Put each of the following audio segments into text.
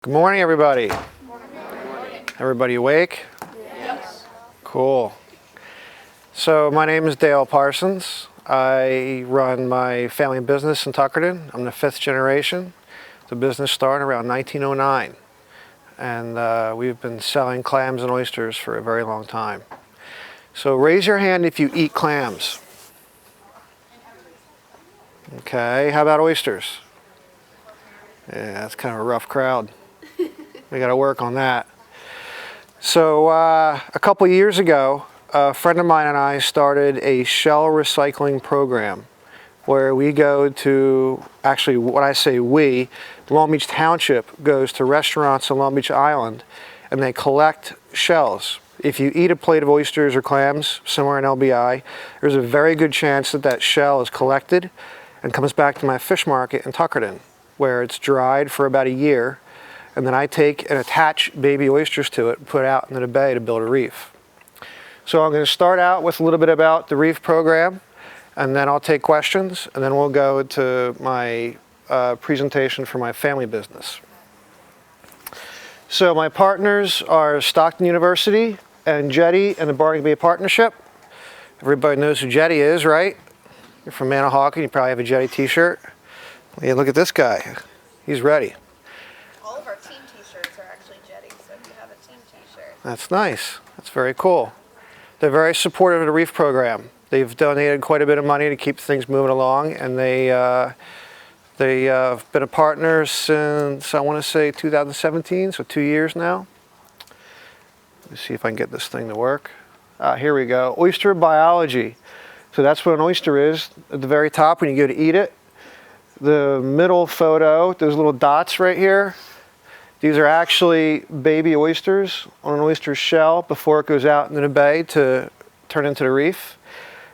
Good morning, everybody. Good morning. Everybody awake? Yes. Cool. So my name is Dale Parsons. I run my family business in Tuckerton. I'm the 5th generation. The business started around 1909. And we've been selling clams and oysters for a very long time. So raise your hand if you eat clams. Okay, how about oysters? Yeah, that's kind of a rough crowd. We got to work on that. So a couple years ago, a friend of mine and I started a shell recycling program where we go to, actually when I say we, Long Beach Township goes to restaurants on Long Beach Island and they collect shells. If you eat a plate of oysters or clams somewhere in LBI, there's a very good chance that that shell is collected and comes back to my fish market in Tuckerton, where it's dried for about a year. And then I take and attach baby oysters to it and put it out into the bay to build a reef. So I'm going to start out with a little bit about the reef program, and then I'll take questions, and then we'll go to my presentation for my family business. So my partners are Stockton University and Jetty and the Bargain Bay Partnership. Everybody knows who Jetty is, right? You're from Manahawkin, you probably have a Jetty t-shirt. Yeah, look at this guy. He's ready. All of our team t-shirts are actually Jetty, so if you have a team t-shirt. That's nice. That's very cool. They're very supportive of the reef program. They've donated quite a bit of money to keep things moving along, and they've been a partner since, I want to say, 2017, so 2 years now. Let me see if I can get this thing to work. Here we go. Oyster biology. So that's what an oyster is at the very top when you go to eat it. The middle photo, those little dots right here, these are actually baby oysters on an oyster shell before it goes out into the bay to turn into the reef.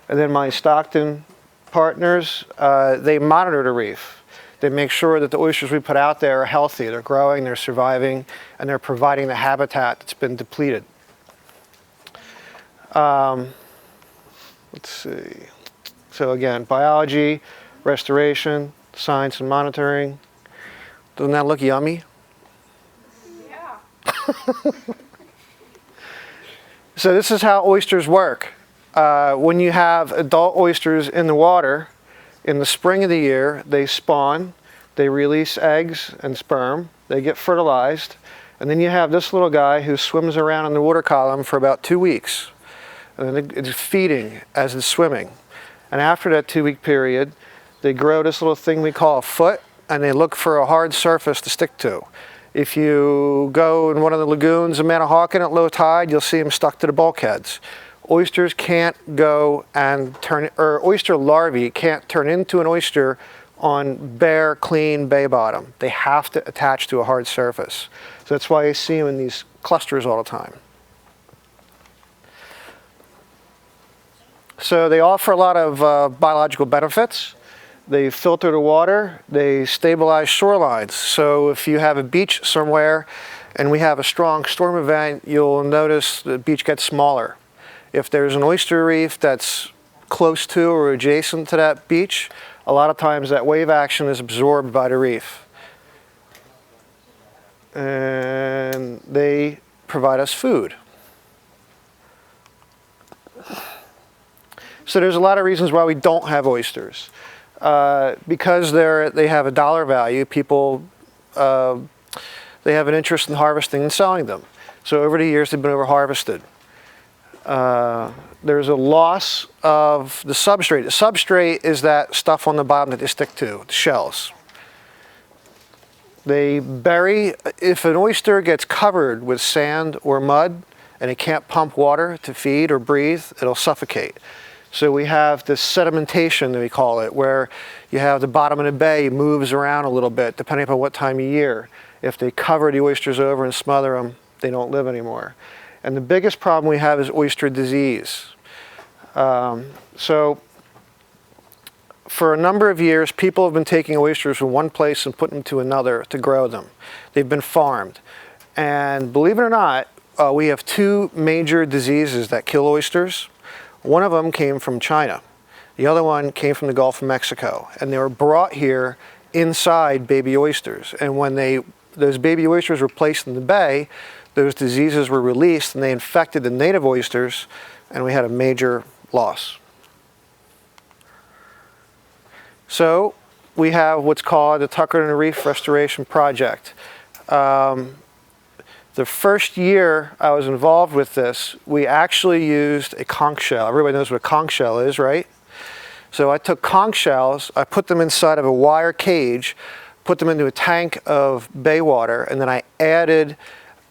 And then my Stockton partners, they monitor the reef. They make sure that the oysters we put out there are healthy, they're growing, they're surviving, and they're providing the habitat that's been depleted. Let's see. So again, biology, restoration, science and monitoring. Doesn't that look yummy? Yeah. So this is how oysters work. When you have adult oysters in the water, in the spring of the year, they spawn, they release eggs and sperm, they get fertilized, and then you have this little guy who swims around in the water column for about 2 weeks. And then it's feeding as it's swimming. And after that 2-week period, they grow this little thing we call a foot, and they look for a hard surface to stick to. If you go in one of the lagoons in Manahawkin at low tide, you'll see them stuck to the bulkheads. Oysters can't go and turn, or oyster larvae can't turn into an oyster on bare, clean bay bottom. They have to attach to a hard surface. So that's why you see them in these clusters all the time. So they offer a lot of biological benefits. They filter the water, they stabilize shorelines. So if you have a beach somewhere and we have a strong storm event, you'll notice the beach gets smaller. If there's an oyster reef that's close to or adjacent to that beach, a lot of times that wave action is absorbed by the reef. And they provide us food. So there's a lot of reasons why we don't have oysters. Because they have a dollar value, people, they have an interest in harvesting and selling them. So over the years they've been over-harvested. There's a loss of the substrate. The substrate is that stuff on the bottom that they stick to, the shells. They bury, if an oyster gets covered with sand or mud and it can't pump water to feed or breathe, it'll suffocate. So we have this sedimentation, that we call it, where you have the bottom of the bay moves around a little bit, depending upon what time of year. If they cover the oysters over and smother them, they don't live anymore. And the biggest problem we have is oyster disease. So for a number of years, people have been taking oysters from one place and putting them to another to grow them. They've been farmed. And believe it or not, we have 2 major diseases that kill oysters. One of them came from China. The other one came from the Gulf of Mexico. And they were brought here inside baby oysters. And when they those baby oysters were placed in the bay, those diseases were released and they infected the native oysters, and we had a major loss. So we have what's called the Tuckerton Reef Restoration Project. The first year I was involved with this, we actually used a conch shell. Everybody knows what a conch shell is, right? So I took conch shells, I put them inside of a wire cage, put them into a tank of bay water, and then I added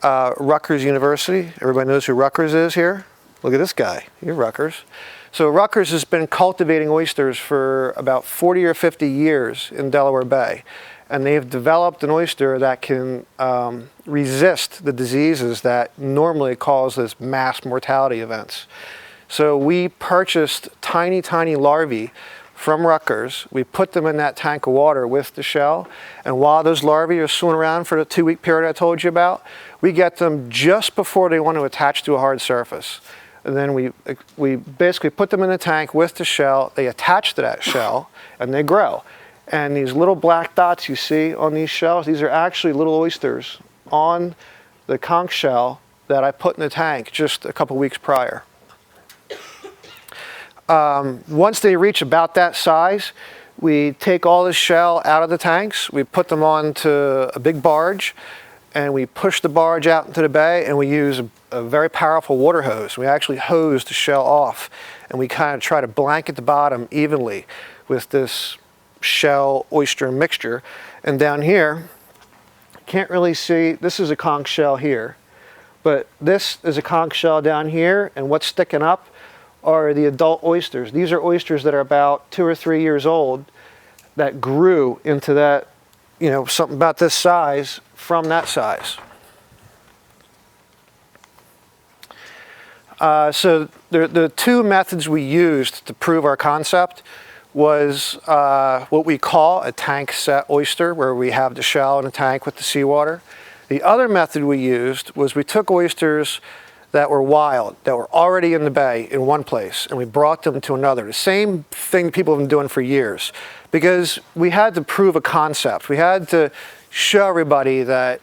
Rutgers University. Everybody knows who Rutgers is here? Look at this guy, you're Rutgers. So Rutgers has been cultivating oysters for about 40 or 50 years in Delaware Bay. And they've developed an oyster that can resist the diseases that normally cause this mass mortality events. So we purchased tiny, tiny larvae from Rutgers. We put them in that tank of water with the shell. And while those larvae are swimming around for the 2-week period I told you about, we get them just before they want to attach to a hard surface. And then we basically put them in the tank with the shell. They attach to that shell and they grow. And these little black dots you see on these shells, these are actually little oysters on the conch shell that I put in the tank just a couple weeks prior. Once they reach about that size, we take all the shell out of the tanks, we put them onto a big barge, and we push the barge out into the bay, and we use a very powerful water hose. We actually hose the shell off, and we kind of try to blanket the bottom evenly with this shell oyster mixture. And down here, can't really see, this is a conch shell here, but this is a conch shell down here, and what's sticking up are the adult oysters. These are oysters that are about 2 or 3 years old that grew into that, you know, something about this size from that size. So the two methods we used to prove our concept was what we call a tank set oyster, where we have the shell in a tank with the seawater. The other method we used was we took oysters that were wild, that were already in the bay in one place, and we brought them to another. The same thing people have been doing for years, because we had to prove a concept. We had to show everybody that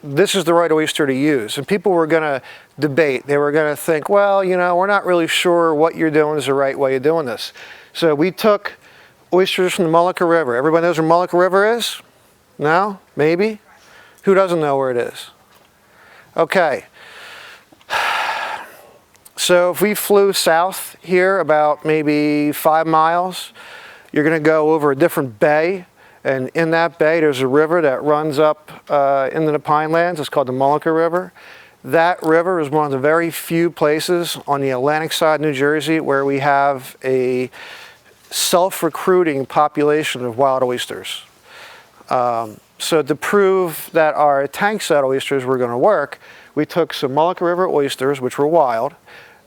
this is the right oyster to use. And people were going to debate. They were going to think, well, you know, we're not really sure what you're doing is the right way of doing this. So we took oysters from the Mullica River. Everybody knows where Mullica River is? No? Maybe? Who doesn't know where it is? Okay. So if we flew south here about maybe 5 miles, you're going to go over a different bay. And in that bay, there's a river that runs up into the Pinelands. It's called the Mullica River. That river is one of the very few places on the Atlantic side of New Jersey where we have a self-recruiting population of wild oysters. So to prove that our tank set oysters were going to work, we took some Mullica River oysters, which were wild,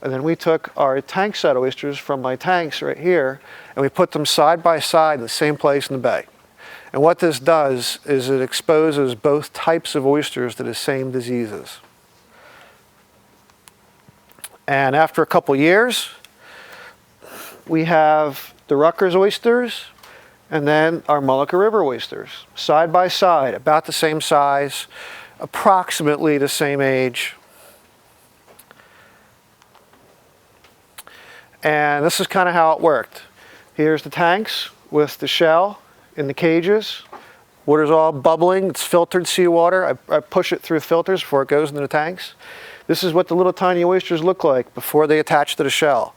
and then we took our tank set oysters from my tanks right here, and we put them side by side in the same place in the bay. And what this does is it exposes both types of oysters to the same diseases. And after a couple years, we have the Rutgers oysters and then our Mullica River oysters, side by side, about the same size, approximately the same age. And this is kind of how it worked. Here's the tanks with the shell in the cages. Water's all bubbling. It's filtered seawater. I push it through filters before it goes into the tanks. This is what the little tiny oysters look like before they attach to the shell.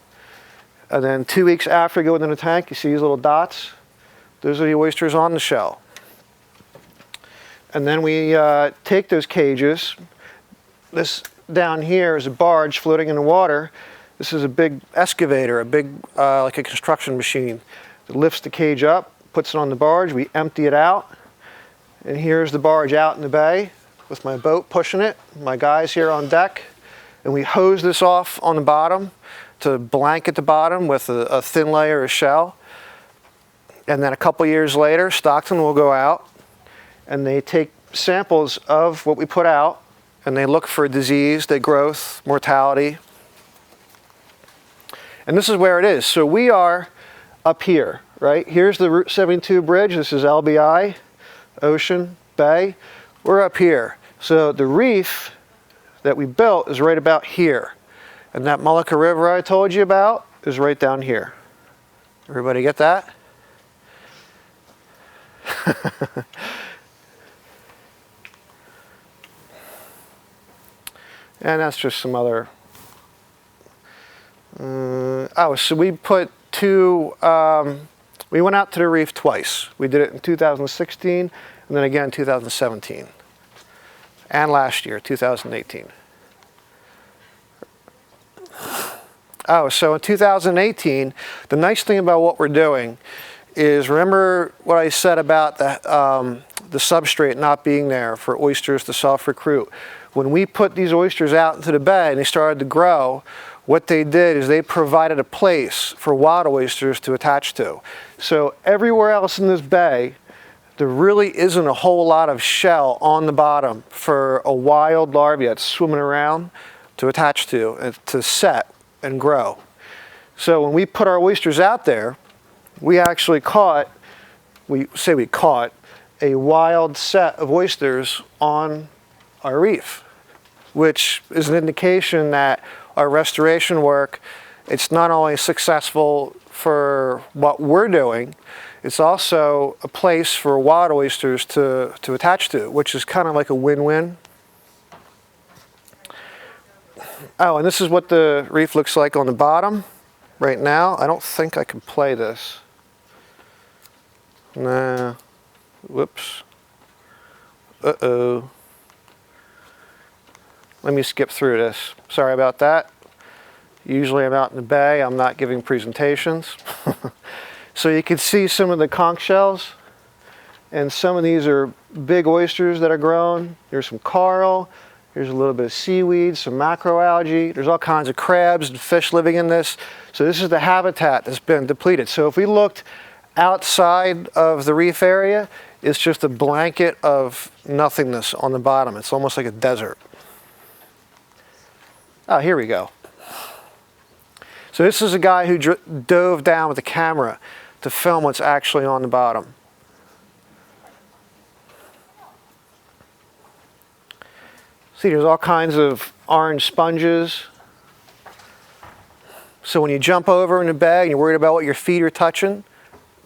And then 2 weeks after they go into the tank, you see these little dots? Those are the oysters on the shell. And then we take those cages. This down here is a barge floating in the water. This is a big excavator, a big, like a construction machine that lifts the cage up, puts it on the barge. We empty it out. And here's the barge out in the bay with my boat pushing it, my guys here on deck. And we hose this off on the bottom to blanket the bottom with a thin layer of shell. And then a couple years later, Stockton will go out and they take samples of what we put out and they look for disease, the growth, mortality. And this is where it is. So we are up here, right? Here's the Route 72 bridge. This is LBI, ocean, bay, we're up here. So the reef that we built is right about here. And that Mullica River I told you about is right down here. Everybody get that? And that's just some other. So we put we went out to the reef twice. We did it in 2016 and then again in 2017. And last year, 2018. So in 2018, the nice thing about what we're doing is, remember what I said about the substrate not being there for oysters to self-recruit. When we put these oysters out into the bay and they started to grow, what they did is they provided a place for wild oysters to attach to. So everywhere else in this bay, there really isn't a whole lot of shell on the bottom for a wild larvae that's swimming around to attach to and to set and grow. So when we put our oysters out there, we actually caught a wild set of oysters on our reef, which is an indication that our restoration work, it's not only successful for what we're doing, it's also a place for wild oysters to attach to, which is kind of like a win-win. Oh, and this is what the reef looks like on the bottom right now. I don't think I can play this. Nah. Whoops. Uh-oh. Let me skip through this. Sorry about that. Usually I'm out in the bay. I'm not giving presentations. So you can see some of the conch shells. And some of these are big oysters that are grown. There's some coral. There's a little bit of seaweed, some macroalgae. There's all kinds of crabs and fish living in this. So this is the habitat that's been depleted. So if we looked outside of the reef area, it's just a blanket of nothingness on the bottom. It's almost like a desert. Oh, here we go. So this is a guy who dove down with a camera to film what's actually on the bottom. See, there's all kinds of orange sponges. So when you jump over in the bay and you're worried about what your feet are touching,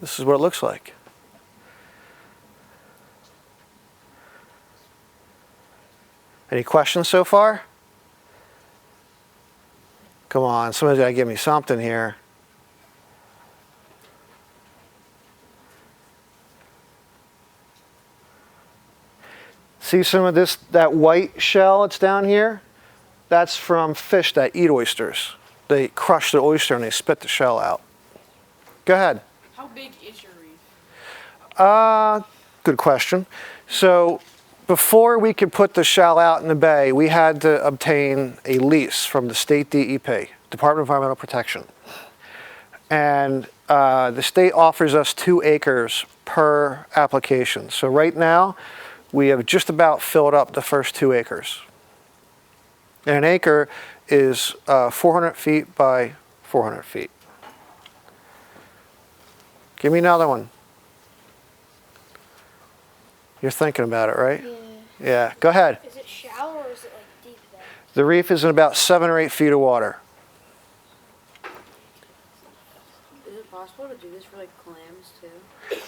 this is what it looks like. Any questions so far? Come on, somebody's got to give me something here. See some of this, that white shell that's down here? That's from fish that eat oysters. They crush the oyster and they spit the shell out. Go ahead. How big is your reef? Good question. So before we could put the shell out in the bay, we had to obtain a lease from the state DEP, Department of Environmental Protection. And the state offers us 2 acres per application. So right now, we have just about filled up the first 2 acres. And an acre is 400 feet by 400 feet. Give me another one. You're thinking about it, right? Yeah. Yeah, go ahead. Is it shallow or is it like deep then? The reef is in about 7 or 8 feet of water. Is it possible to do this for like clams too?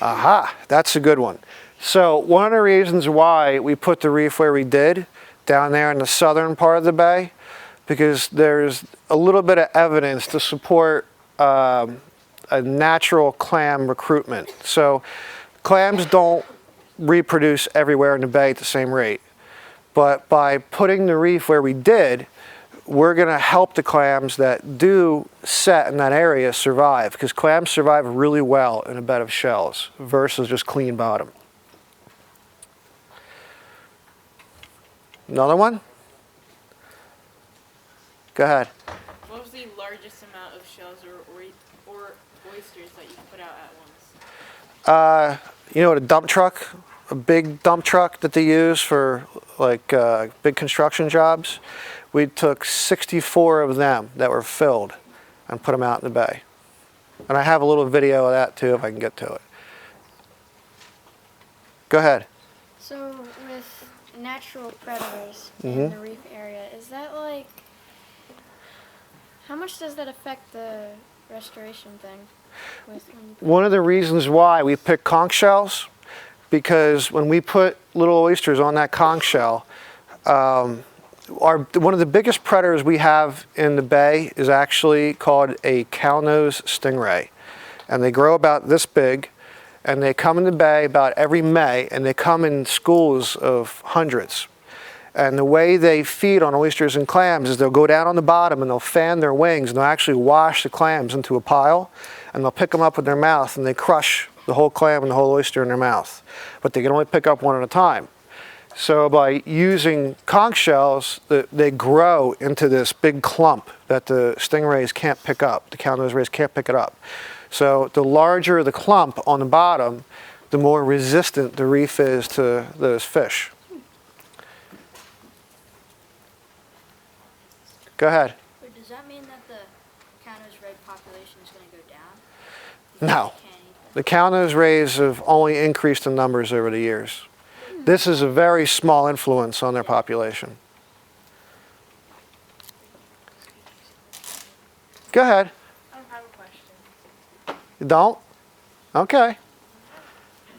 Aha, that's a good one. So one of the reasons why we put the reef where we did, down there in the southern part of the bay, because there's a little bit of evidence to support a natural clam recruitment. So clams don't reproduce everywhere in the bay at the same rate. But by putting the reef where we did, we're going to help the clams that do set in that area survive, because clams survive really well in a bed of shells versus just clean bottom. Another one? Go ahead. What was the largest amount of shells or oysters that you put out at once? You know what, a big dump truck that they use for like big construction jobs? We took 64 of them that were filled and put them out in the bay. And I have a little video of that too if I can get to it. Go ahead. So natural predators in the reef area, is that like, how much does that affect the restoration thing? One of the reasons why we pick conch shells, because when we put little oysters on that conch shell, one of the biggest predators we have in the bay is actually called a cownose stingray. And they grow about this big, and they come in the bay about every May, and they come in schools of hundreds. And the way they feed on oysters and clams is they'll go down on the bottom and they'll fan their wings and they'll actually wash the clams into a pile, and they'll pick them up with their mouth and they crush the whole clam and the whole oyster in their mouth. But they can only pick up one at a time. So by using conch shells, they grow into this big clump that the stingrays can't pick up, the cownose rays can't pick it up. So the larger the clump on the bottom, the more resistant the reef is to those fish. Go ahead. But does that mean that the cownose ray population is going to go down? No. The cownose rays have only increased in numbers over the years. This is a very small influence on their population. Go ahead. I don't have a question. You don't? Okay.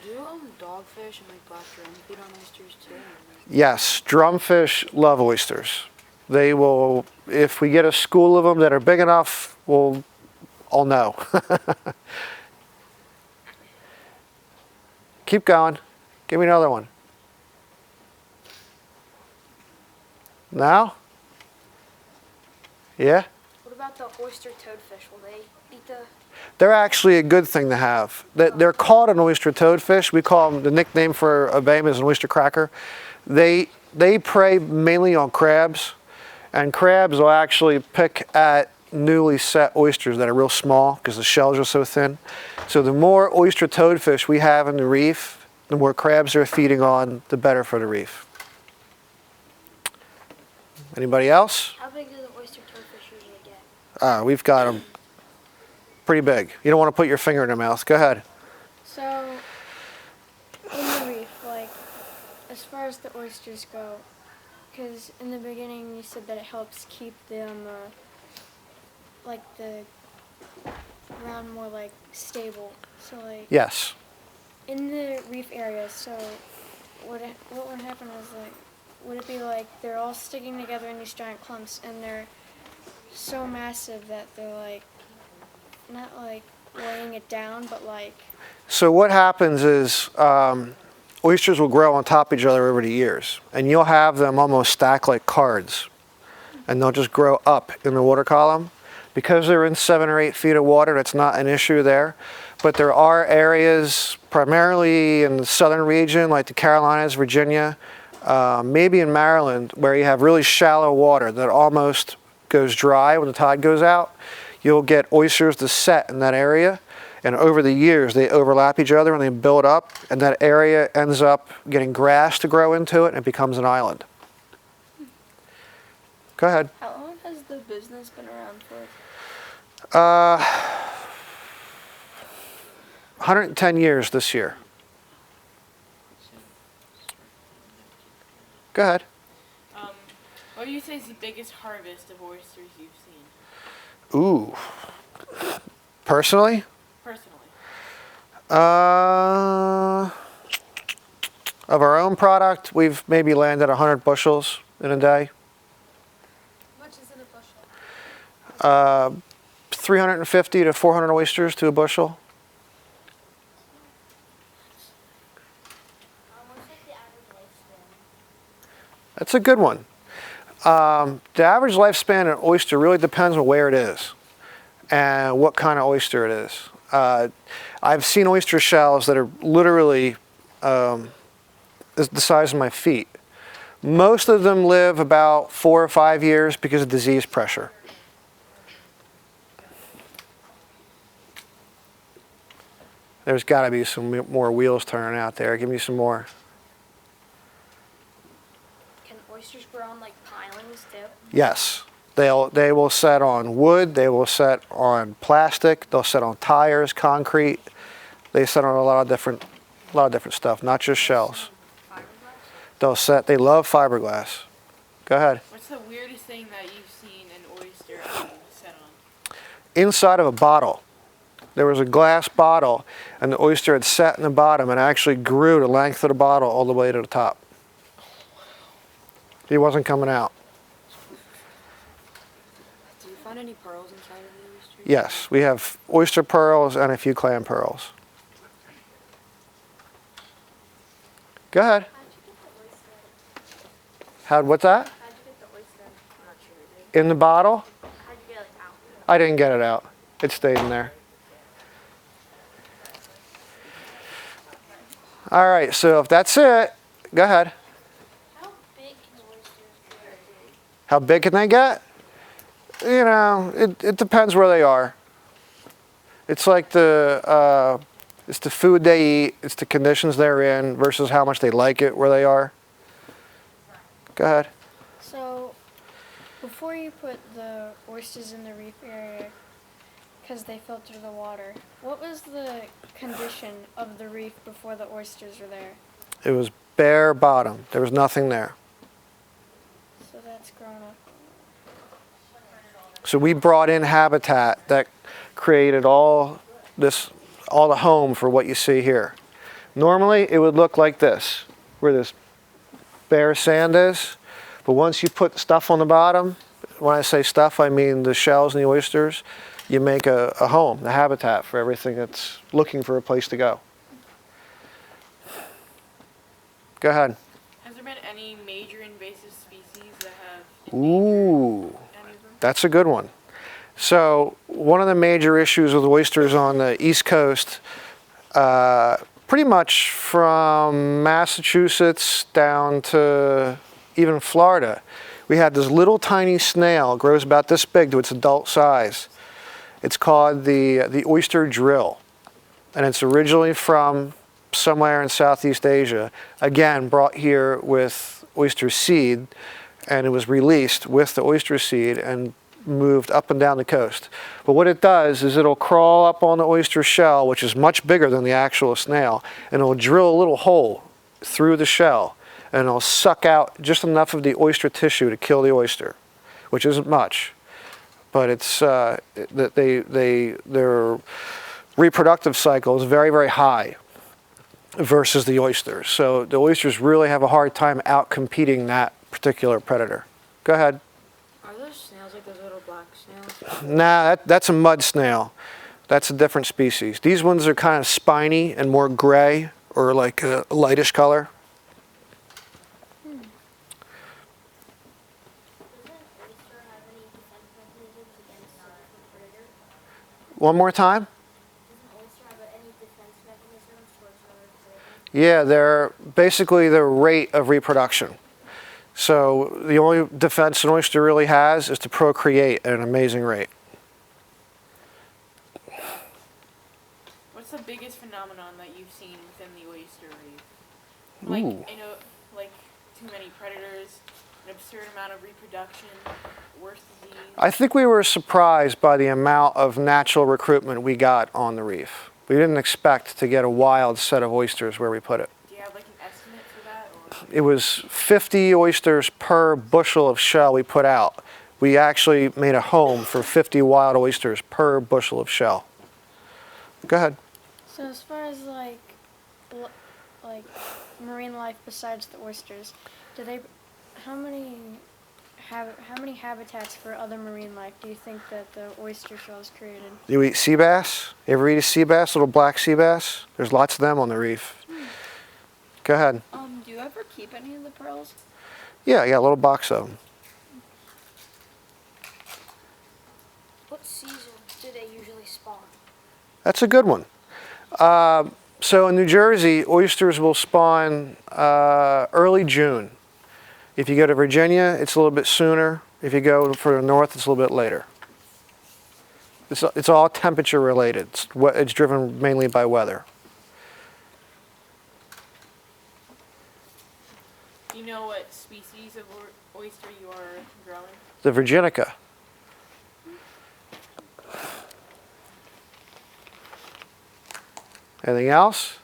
Do dogfish and like black drum feed on oysters too? Yes, drumfish love oysters. They will, if we get a school of them that are big enough, I'll know. Keep going. Give me another one. Now? Yeah? What about the oyster toadfish? Will they eat the... They're actually a good thing to have. They're called an oyster toadfish. We call them, the nickname for a bay is an oyster cracker. They prey mainly on crabs, and crabs will actually pick at newly set oysters that are real small because the shells are so thin. So the more oyster toadfish we have in the reef, the more crabs they're feeding on, the better for the reef. Anybody else? How big do the oyster toadfish usually get? We've got them pretty big. You don't want to put your finger in their mouth. Go ahead. So, in the reef, like, as far as the oysters go, because in the beginning you said that it helps keep them, like, the ground more, like, stable. So, like, Yes. in the reef area, so what would happen is, like, would it be like they're all sticking together in these giant clumps and they're so massive that they're, like, not, like, weighing it down, but, like... So what happens is oysters will grow on top of each other over the years, and you'll have them almost stacked like cards, and they'll just grow up in the water column. Because they're in 7 or 8 feet of water, that's not an issue there. But there are areas, primarily in the southern region, like the Carolinas, Virginia, maybe in Maryland, where you have really shallow water that almost goes dry when the tide goes out. You'll get oysters to set in that area, and over the years they overlap each other and they build up, and that area ends up getting grass to grow into it and it becomes an island. Go ahead. How long has the business been around for? 110 years this year. Go ahead. What do you say is the biggest harvest of oysters you've seen? Ooh. Personally? Personally. Of our own product, we've maybe landed 100 bushels in a day. How much is in a bushel? 350 to 400 oysters to a bushel. What's like the average lifespan? That's a good one. The average lifespan of an oyster really depends on where it is and what kind of oyster it is. I've seen oyster shells that are literally the size of my feet. Most of them live about 4 or 5 years because of disease pressure. There's got to be some more wheels turning out there. Give me some more. Can oysters grow on, like, pilings, too? Yes. They will set on wood, they will set on plastic, they'll set on tires, concrete. They set on a lot of different stuff, not just shells. They'll set. They love fiberglass. Go ahead. What's the weirdest thing that you've seen an oyster set on? Inside of a bottle. There was a glass bottle, and the oyster had sat in the bottom and actually grew the length of the bottle all the way to the top. He wasn't coming out. Do you find any pearls inside of the oyster? Yes, we have oyster pearls and a few clam pearls. Go ahead. How'd you get the oyster? What's that? How'd you get the oyster? I'm not sure. In the bottle? How'd you get it out? I didn't get it out. It stayed in there. All right, so if that's it, go ahead. How big can oysters get? How big can they get? You know, it depends where they are. It's like it's the food they eat, it's the conditions they're in versus how much they like it where they are. Go ahead. So, before you put the oysters in the reef area, because they filter the water, what was the condition of the reef before the oysters were there? It was bare bottom. There was nothing there. So that's grown up. So we brought in habitat that created all the home for what you see here. Normally it would look like this, where this bare sand is, but once you put stuff on the bottom, when I say stuff I mean the shells and the oysters, you make a home, the habitat for everything that's looking for a place to go. Go ahead. Has there been any major invasive species that have Ooh, any of them? that's a good one. So one of the major issues with oysters on the East Coast, pretty much from Massachusetts down to even Florida, we had this little tiny snail, grows about this big to its adult size. It's called the Oyster Drill, and it's originally from somewhere in Southeast Asia. Again, brought here with oyster seed, and it was released with the oyster seed and moved up and down the coast. But what it does is it'll crawl up on the oyster shell, which is much bigger than the actual snail, and it'll drill a little hole through the shell, and it'll suck out just enough of the oyster tissue to kill the oyster, which isn't much. But it's their reproductive cycle is very, very high versus the oysters. So the oysters really have a hard time out-competing that particular predator. Go ahead. Are those snails like those little black snails? Nah, that's a mud snail. That's a different species. These ones are kind of spiny and more gray or like a lightish color. One more time? Yeah, they're basically their rate of reproduction. So the only defense an oyster really has is to procreate at an amazing rate. What's the biggest phenomenon that you've seen within the oyster reef? Ooh. Like, you know, like too many predators, an absurd amount of reproduction, worse disease. I think we were surprised by the amount of natural recruitment we got on the reef. We didn't expect to get a wild set of oysters where we put it. Do you have like an estimate for that? Or? It was 50 oysters per bushel of shell we put out. We actually made a home for 50 wild oysters per bushel of shell. Go ahead. So as far as like marine life besides the oysters, how many habitats for other marine life do you think that the oyster shells created? You eat sea bass? You ever eat a sea bass, little black sea bass? There's lots of them on the reef. Go ahead. Do you ever keep any of the pearls? Yeah, I got a little box of them. What season do they usually spawn? That's a good one. So in New Jersey, oysters will spawn early June. If you go to Virginia, it's a little bit sooner. If you go further north, it's a little bit later. It's all temperature related. It's driven mainly by weather. Do you know what species of oyster you are growing? The Virginica. Anything else?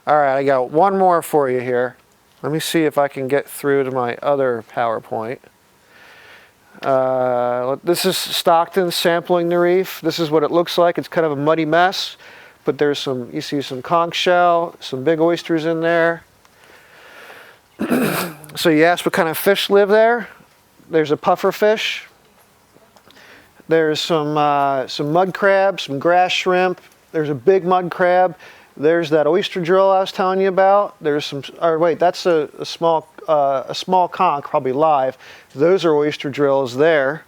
All right, I got one more for you here. Let me see if I can get through to my other PowerPoint. This is Stockton sampling the reef. This is what it looks like. It's kind of a muddy mess, but there's some, you see some conch shell, some big oysters in there. So you asked what kind of fish live there. There's a puffer fish. There's some mud crabs, some grass shrimp. There's a big mud crab. There's that oyster drill I was telling you about. There's some, or wait, that's a small conch, probably live. Those are oyster drills there.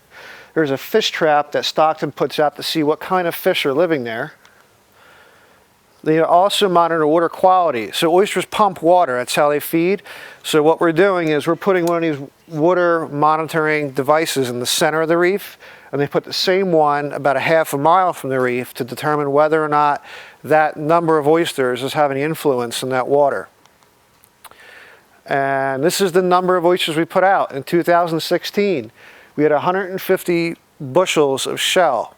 There's a fish trap that Stockton puts out to see what kind of fish are living there. They also monitor water quality. So oysters pump water, that's how they feed. So what we're doing is we're putting one of these water monitoring devices in the center of the reef, and they put the same one about a half a mile from the reef to determine whether or not that number of oysters is having any influence in that water. And this is the number of oysters we put out. In 2016, we had 150 bushels of shell.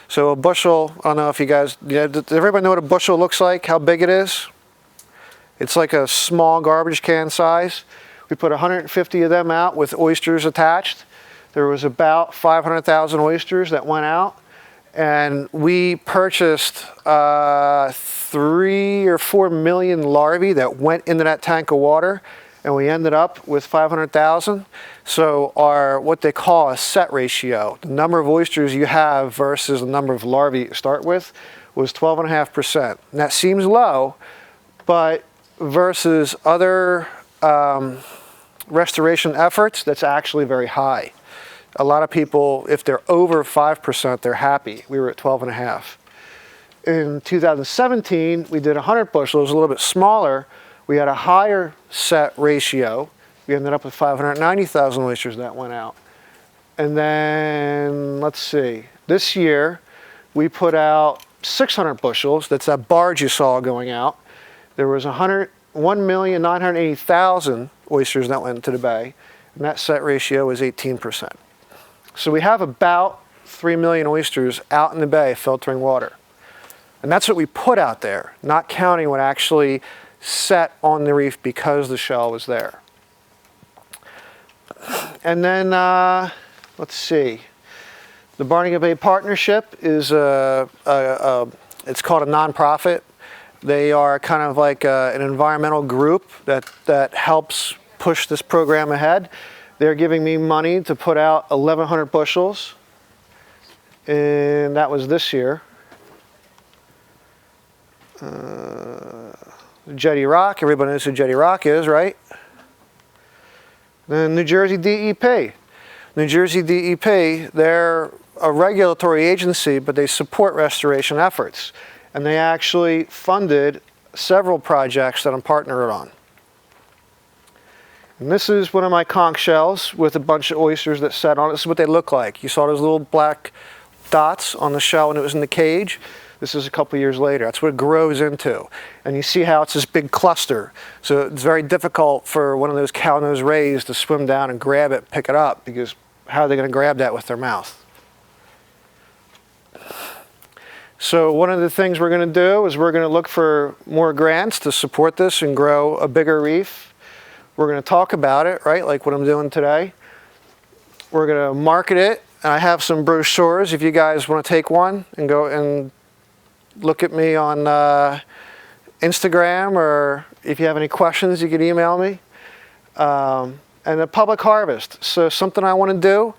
So a bushel, I don't know if you guys, does everybody know what a bushel looks like, how big it is? It's like a small garbage can size. We put 150 of them out with oysters attached. There was about 500,000 oysters that went out. And we purchased 3 or 4 million larvae that went into that tank of water. And we ended up with 500,000. So our, what they call a set ratio, the number of oysters you have versus the number of larvae you start with, was 12.5%. And that seems low, but versus other restoration efforts, that's actually very high. A lot of people, if they're over 5%, they're happy. We were at 12.5. In 2017, we did 100 bushels, a little bit smaller. We had a higher set ratio. We ended up with 590,000 oysters that went out. And then, let's see, this year we put out 600 bushels. That's that barge you saw going out. There was 1,980,000 oysters that went into the bay, and that set ratio was 18%. So we have about 3 million oysters out in the bay filtering water. And that's what we put out there, not counting what actually set on the reef because the shell was there. And then, let's see, the Barnegat Bay Partnership is it's called a nonprofit. They are kind of like an environmental group that helps push this program ahead. They're giving me money to put out 1,100 bushels, and that was this year. Jetty Rock, everybody knows who Jetty Rock is, right? Then New Jersey DEP. New Jersey DEP, they're a regulatory agency, but they support restoration efforts. And they actually funded several projects that I'm partnered on. And this is one of my conch shells with a bunch of oysters that set on it. This is what they look like. You saw those little black dots on the shell when it was in the cage. This is a couple years later. That's what it grows into. And you see how it's this big cluster. So it's very difficult for one of those cow-nosed rays to swim down and grab it, pick it up, because how are they going to grab that with their mouth? So one of the things we're going to do is we're going to look for more grants to support this and grow a bigger reef. We're going to talk about it, right, like what I'm doing today. We're going to market it. And I have some brochures if you guys want to take one and go and look at me on Instagram, or if you have any questions, you can email me. And a public harvest. So something I want to do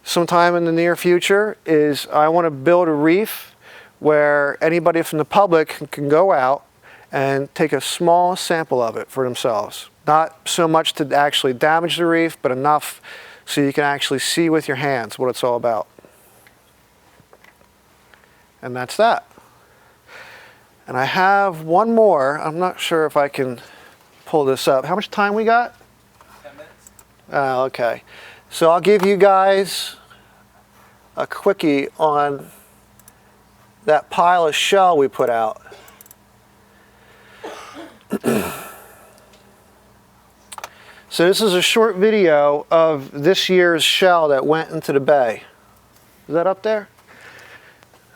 sometime in the near future is I want to build a reef where anybody from the public can go out and take a small sample of it for themselves. Not so much to actually damage the reef, but enough so you can actually see with your hands what it's all about. And that's that. And I have one more. I'm not sure if I can pull this up. How much time we got? 10 minutes. Okay. So I'll give you guys a quickie on that pile of shell we put out. So this is a short video of this year's shell that went into the bay. Is that up there?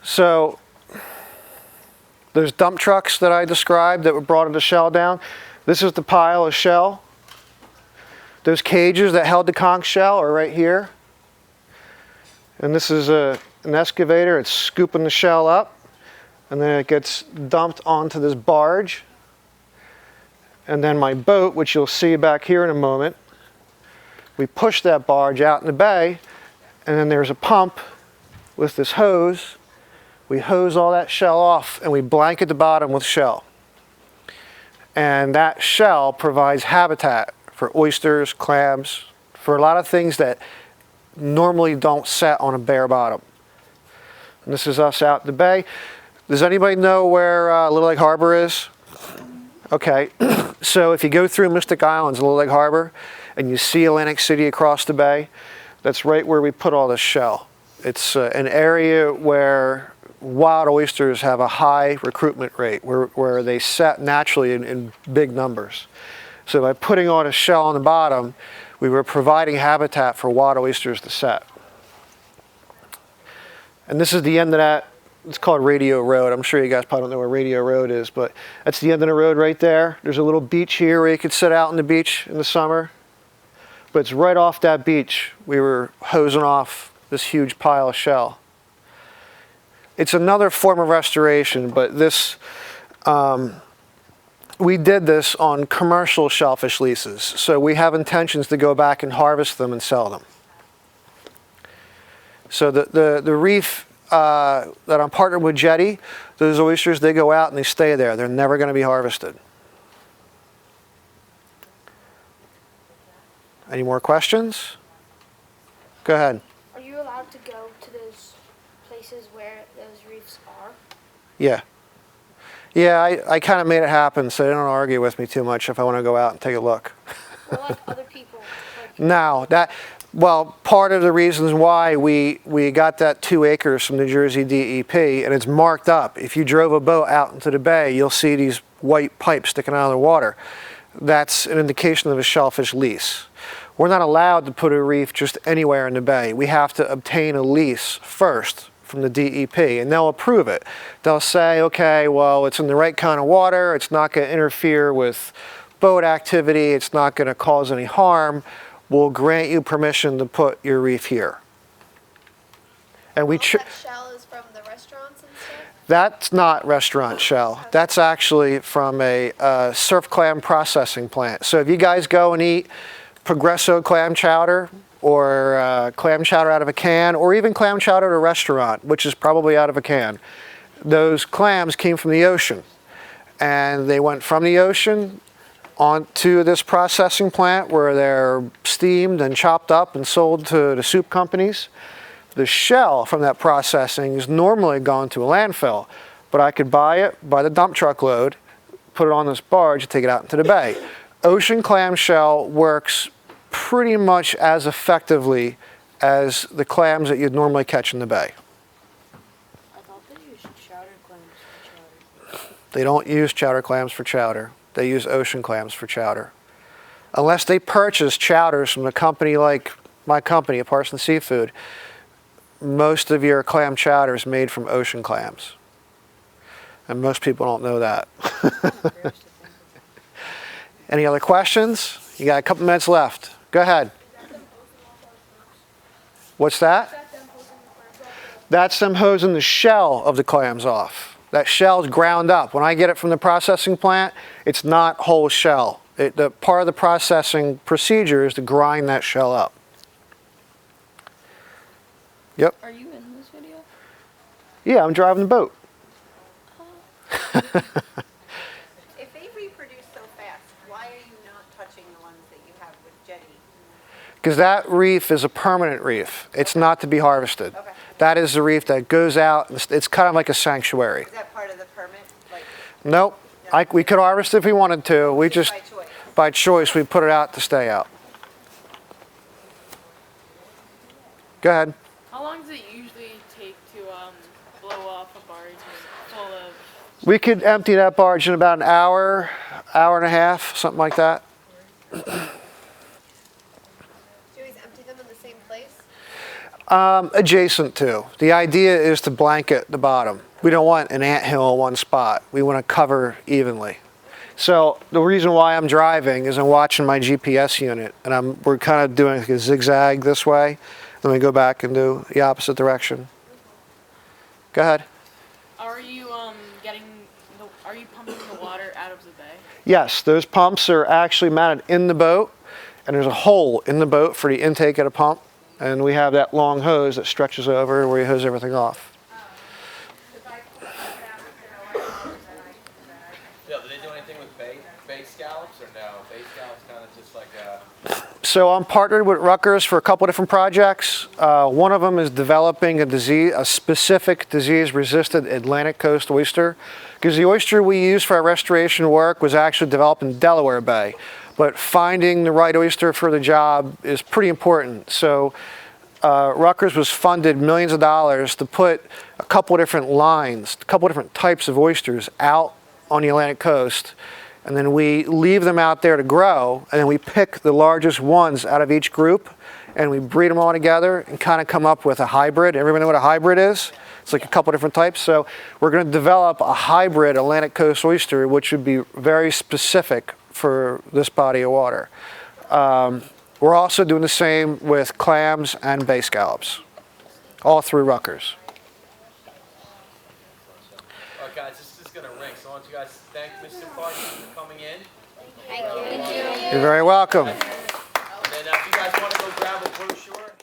So those dump trucks that I described that brought the shell down, this is the pile of shell. Those cages that held the conch shell are right here. And this is an excavator. It's scooping the shell up, and then it gets dumped onto this barge. And then my boat, which you'll see back here in a moment, we push that barge out in the bay, and then there's a pump with this hose. We hose all that shell off, and we blanket the bottom with shell. And that shell provides habitat for oysters, clams, for a lot of things that normally don't set on a bare bottom. And this is us out in the bay. Does anybody know where Little Lake Harbor is? Okay, so if you go through Mystic Islands, Little Lake Harbor, and you see Atlantic City across the bay, that's right where we put all this shell. It's an area where wild oysters have a high recruitment rate, where they set naturally in big numbers. So by putting all the shell on the bottom, we were providing habitat for wild oysters to set. And this is the end of that. It's called Radio Road. I'm sure you guys probably don't know where Radio Road is, but that's the end of the road right there. There's a little beach here where you could sit out on the beach in the summer. But it's right off that beach we were hosing off this huge pile of shell. It's another form of restoration, but this, we did this on commercial shellfish leases. So we have intentions to go back and harvest them and sell them. So the reef that I'm partnered with Jetty, those oysters, they go out and they stay there. They're never going to be harvested. Any more questions? Go ahead. Are you allowed to go to those places where those reefs are? Yeah. Yeah, I kind of made it happen, so they don't argue with me too much if I want to go out and take a look. Or like other people? Like, No, well, part of the reasons why we got that 2 acres from the Jersey DEP, and it's marked up. If you drove a boat out into the bay, you'll see these white pipes sticking out of the water. That's an indication of a shellfish lease. We're not allowed to put a reef just anywhere in the bay. We have to obtain a lease first from the DEP, and they'll approve it. They'll say, okay, well, it's in the right kind of water, it's not going to interfere with boat activity, it's not going to cause any harm. We'll grant you permission to put your reef here. And All that shell is from the restaurants and stuff? that's not restaurant shell. That's actually from a surf clam processing plant. So if you guys go and eat Progresso clam chowder, or clam chowder out of a can, or even clam chowder at a restaurant, which is probably out of a can, those clams came from the ocean. And they went from the ocean onto this processing plant where they're steamed and chopped up and sold to the soup companies. The shell from that processing is normally gone to a landfill, but I could buy it by the dump truck load, put it on this barge, and take it out into the bay. Ocean clam shell works pretty much as effectively as the clams that you'd normally catch in the bay. I thought they used chowder clams for chowder. They don't use chowder clams for chowder. They use ocean clams for chowder. Unless they purchase chowders from a company like my company, Parsons Seafood, most of your clam chowder is made from ocean clams. And most people don't know that. Any other questions? You got a couple minutes left. Go ahead. What's that? That's them hosing the shell of the clams off. That shell's ground up. When I get it from the processing plant, it's not whole shell. The part of the processing procedure is to grind that shell up. Yep. Are you in this video? Yeah, I'm driving the boat. If they reproduce so fast, why are you not touching the ones that you have with Jetty? Because that reef is a permanent reef. It's not to be harvested. Okay. That is the reef that goes out. It's kind of like a sanctuary. Is that part of the permit? Like, Nope. We could harvest if we wanted to. We just, by choice? by choice, we put it out to stay out. Go ahead. How long does it usually take to blow off a barge full of? We could empty that barge in about an hour, hour and a half, something like that. Do you always empty them in the same place? Adjacent to. The idea is to blanket the bottom. We don't want an anthill in one spot. We want to cover evenly. So the reason why I'm driving is I'm watching my GPS unit, and we're kind of doing like a zigzag this way. Then we go back and do the opposite direction. Go ahead. Are you are you pumping the water out of the bay? Yes, those pumps are actually mounted in the boat, and there's a hole in the boat for the intake of the pump, and we have that long hose that stretches over where you hose everything off. Yeah, do they do anything with bay scallops or no? Bay scallops kind of just like a... So I'm partnered with Rutgers for a couple different projects. One of them is developing a specific disease-resistant Atlantic coast oyster, because the oyster we use for our restoration work was actually developed in Delaware Bay. But finding the right oyster for the job is pretty important. So Rutgers was funded millions of dollars to put a couple different lines, a couple different types of oysters out on the Atlantic coast. And then we leave them out there to grow, and then we pick the largest ones out of each group, and we breed them all together and kind of come up with a hybrid. Everybody know what a hybrid is? It's like a couple different types. So we're going to develop a hybrid Atlantic coast oyster, which would be very specific for this body of water. We're also doing the same with clams and bay scallops, all through Rutgers. All right, guys, this is going to ring. So I want you guys to thank Mr. Parsons for coming in. Thank you. You're very welcome. And then if you guys want to go grab a brochure,